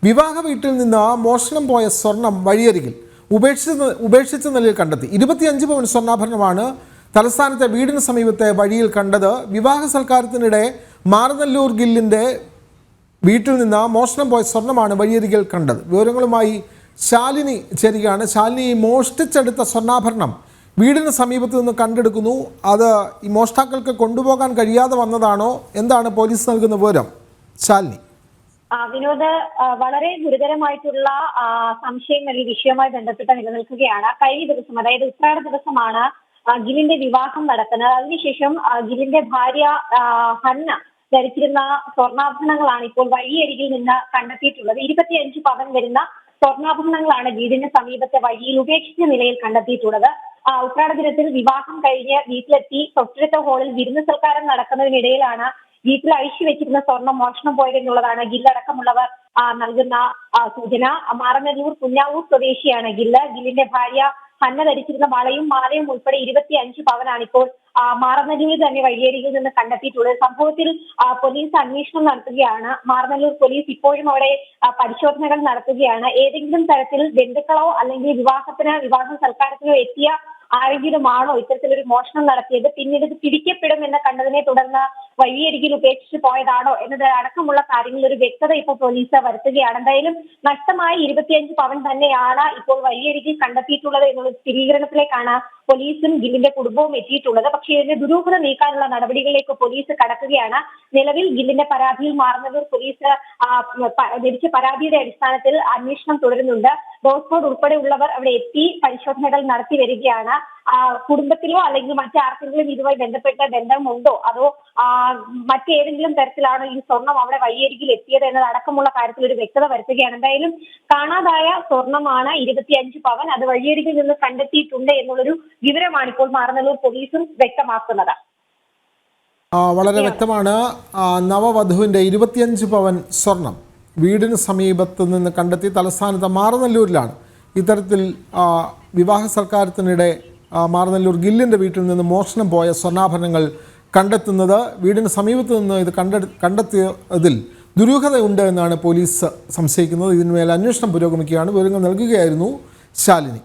വിവാഹ വീട്ടിൽ നിന്ന് മോഷണം പോയ സ്വർണം വഴിയരികിൽ ഉപേക്ഷിച്ച നിലയിൽ കണ്ടെത്തി. 25 പവൻ സ്വർണ്ണാഭരണമാണ് തലസ്ഥാനത്തെ വീടിന് സമീപത്തെ വഴിയിൽ കണ്ടത്. വിവാഹ സൽക്കാരത്തിനിടെ മാറനല്ലൂർ ഗില്ലിൻ്റെ വീട്ടിൽ നിന്ന് മോഷണം പോയ സ്വർണ്ണമാണ് വഴിയരികിൽ കണ്ടത്. വിവരങ്ങളുമായി ശാലിനി ചേരുകയാണ്. ശാലിനി, മോഷ്ടിച്ചെടുത്ത സ്വർണ്ണാഭരണം വീടിന് സമീപത്ത് നിന്ന് കണ്ടെടുക്കുന്നു. അത് ഈ മോഷ്ടാക്കൾക്ക് കൊണ്ടുപോകാൻ കഴിയാതെ വന്നതാണോ? എന്താണ് പോലീസ് നൽകുന്ന വിവരം? ശാലിനി. വിനോദ്, വളരെ ഗുരുതരമായിട്ടുള്ള സംശയങ്ങൾ ഈ വിഷയവുമായി ബന്ധപ്പെട്ട് നിലനിൽക്കുകയാണ്. കഴിഞ്ഞ ദിവസം, അതായത് ഉത്രാട ദിവസമാണ് ഗിലിന്റെ വിവാഹം നടക്കുന്നത്. അതിനുശേഷം ഗിലിന്റെ ഭാര്യ ഹന്ന ധരിച്ചിരുന്ന സ്വർണ്ണാഭരണങ്ങളാണ് ഇപ്പോൾ വഴിയരികിൽ നിന്ന് കണ്ടെത്തിയിട്ടുള്ളത്. 25 പവൻ വരുന്ന സ്വർണ്ണാഭരണങ്ങളാണ് വീടിന് സമീപത്തെ വഴിയിൽ ഉപേക്ഷിച്ച നിലയിൽ കണ്ടെത്തിയിട്ടുള്ളത്. ഉത്രാട ദിനത്തിൽ വിവാഹം കഴിഞ്ഞ് വീട്ടിലെത്തി തൊട്ടടുത്ത ഹാളിൽ വിരുന്ന് സൽക്കാരം നടക്കുന്നതിനിടയിലാണ് വീട്ടിൽ അഴിച്ചു വെച്ചിരുന്ന സ്വർണം മോഷണം പോയതെന്നുള്ളതാണ് ഗില്ലടക്കമുള്ളവർ നൽകുന്ന സൂചന. മാറനല്ലൂർ കുഞ്ഞാവൂർ സ്വദേശിയാണ് ഗില്ല്. ഗില്ലിന്റെ ഭാര്യ ഹന്ന ധരിച്ചിരുന്ന വളയും മാലയും ഉൾപ്പെടെ 25 പവനാണ് ഇപ്പോൾ മാറനല്ലൂരിൽ തന്നെ വഴിയരികിൽ നിന്ന് കണ്ടെത്തിയിട്ടുള്ളത്. സംഭവത്തിൽ പോലീസ് അന്വേഷണം നടത്തുകയാണ്. മാറനല്ലൂർ പോലീസ് ഇപ്പോഴും അവിടെ പരിശോധനകൾ നടത്തുകയാണ്. ഏതെങ്കിലും തരത്തിൽ ബന്ധുക്കളോ അല്ലെങ്കിൽ വിവാഹ സൽക്കാരത്തിനോ എത്തിയ ആരെങ്കിലുമാണോ ഇത്തരത്തിലൊരു മോഷണം നടത്തിയത്, പിന്നീട് ഇത് പിടിക്കപ്പെടുമെന്ന് കണ്ടതിനെ തുടർന്ന് വഴിയരികിൽ ഉപേക്ഷിച്ച് പോയതാണോ എന്നത് അടക്കമുള്ള കാര്യങ്ങളിൽ ഒരു വ്യക്തത ഇപ്പോൾ പോലീസ് വരുത്തുകയാണ്. എന്തായാലും നഷ്ടമായ 25 പവൻ തന്നെയാണ് ഇപ്പോൾ വഴിയരികിൽ കണ്ടെത്തിയിട്ടുള്ളത് എന്നുള്ള സ്ഥിരീകരണത്തിലേക്കാണ് പോലീസും ഗില്ലിന്റെ കുടുംബവും എത്തിയിട്ടുള്ളത്. പക്ഷേ ഇതിന്റെ ദുരൂഹത നീക്കാനുള്ള നടപടികളിലേക്ക് പോലീസ് കടക്കുകയാണ്. നിലവിൽ ഗില്ലിന്റെ പരാതിയിൽ മാറനല്ലൂർ പോലീസ് ലഭിച്ച പരാതിയുടെ അടിസ്ഥാനത്തിൽ അന്വേഷണം തുടരുന്നുണ്ട്. ഡോസ്കോഡ് ഉൾപ്പെടെയുള്ളവർ അവിടെ എത്തി പരിശോധനകൾ നടത്തി വരികയാണ്. കുടുംബത്തിലോ അല്ലെങ്കിൽ മറ്റാർക്കെങ്കിലും ഇതുമായി ബന്ധപ്പെട്ട ബന്ധമുണ്ടോ, അതോ മറ്റേതെങ്കിലും തരത്തിലാണോ ഈ സ്വർണം അവിടെ വഴിയരികിൽ എത്തിയത് എന്നതടക്കമുള്ള കാര്യത്തിൽ ഒരു വ്യക്തത വരുത്തുകയാണ്. എന്തായാലും കാണാതായ സ്വർണമാണ് 25 പവൻ. അത് വഴിയരികിൽ നിന്ന് കണ്ടെത്തിയിട്ടുണ്ട് എന്നുള്ളൊരു വിവരമാണ് ഇപ്പോൾ മാറനല്ലൂർ പോലീസും വ്യക്തമാക്കുന്നത്. വളരെ വ്യക്തമാണ്. നവവധുവിന്റെ 25 പവൻ സ്വർണം വീടിന് സമീപത്ത് നിന്ന് കണ്ടെത്തി. തലസ്ഥാനത്ത് മാറനല്ലൂരിലാണ് ഇത്തരത്തിൽ വിവാഹ സൽക്കാരത്തിനിടെ മാറനല്ലൂർ ഗില്ലിൻ്റെ വീട്ടിൽ നിന്ന് മോഷണം പോയ സ്വർണ്ണാഭരണങ്ങൾ കണ്ടെത്തുന്നത്. വീടിന് സമീപത്ത് നിന്ന് ഇത് കണ്ടെത്തിയതിൽ ദുരൂഹതയുണ്ട് എന്നാണ് പോലീസ് സംശയിക്കുന്നത്. ഇതിന്മേൽ അന്വേഷണം പുരോഗമിക്കുകയാണ്. വിവരങ്ങൾ നൽകുകയായിരുന്നു ശാലിനി.